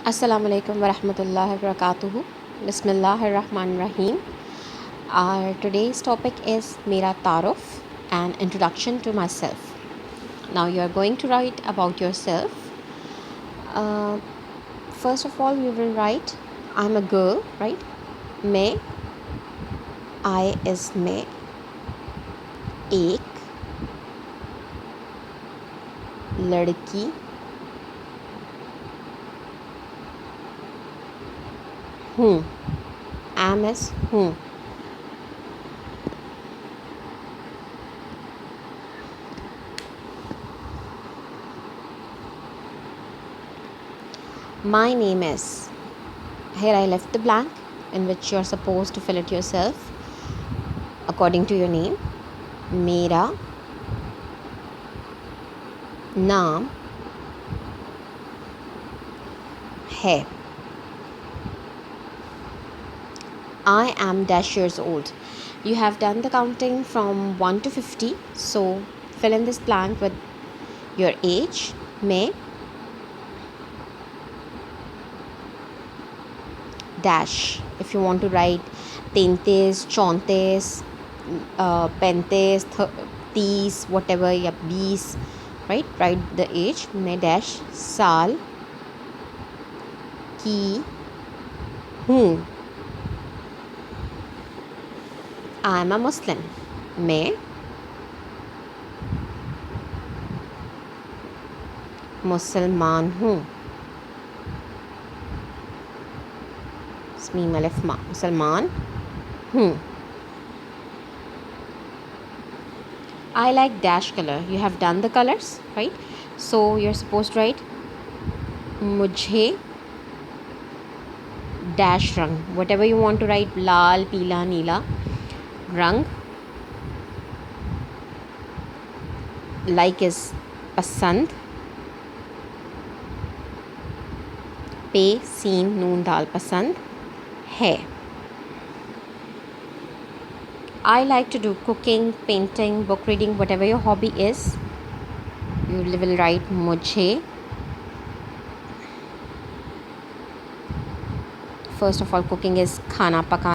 Assalamu alaikum wa rahmatullahi wa barakatuhu. Bismillahir Rahmanir Rahim. Our today's topic is Mera Taruf, an introduction to myself. Now you are going to write about yourself. Uh, First of all, you will write I'm a girl, right? मैं, I is मैं, एक लड़की हूँ, am is हूँ. My name is. Here I left the blank in which you are supposed to fill it yourself according to your name. मेरा नाम है. I am dash years old. You have done the counting from 1 to 50, so fill in this blank with your age. मैं dash. If you want to write 33, 34, 35, 30, whatever, या 20, right? Write the age. मैं dash साल की हूँ. I am a Muslim. मैं मुसलमान हूँ. Meme अलिफ मा. मुसलमान हूँ. I like dash color. You have done the colors, right? So you're supposed to write मुझे dash रंग. Whatever you want to write, लाल, पीला, नीला रंग. Like is पसंद. पे सीन नून दाल पसंद है. I like to do cooking, painting, book reading, whatever your hobby is. You will write मुझे. First of all, cooking is खाना पकाना.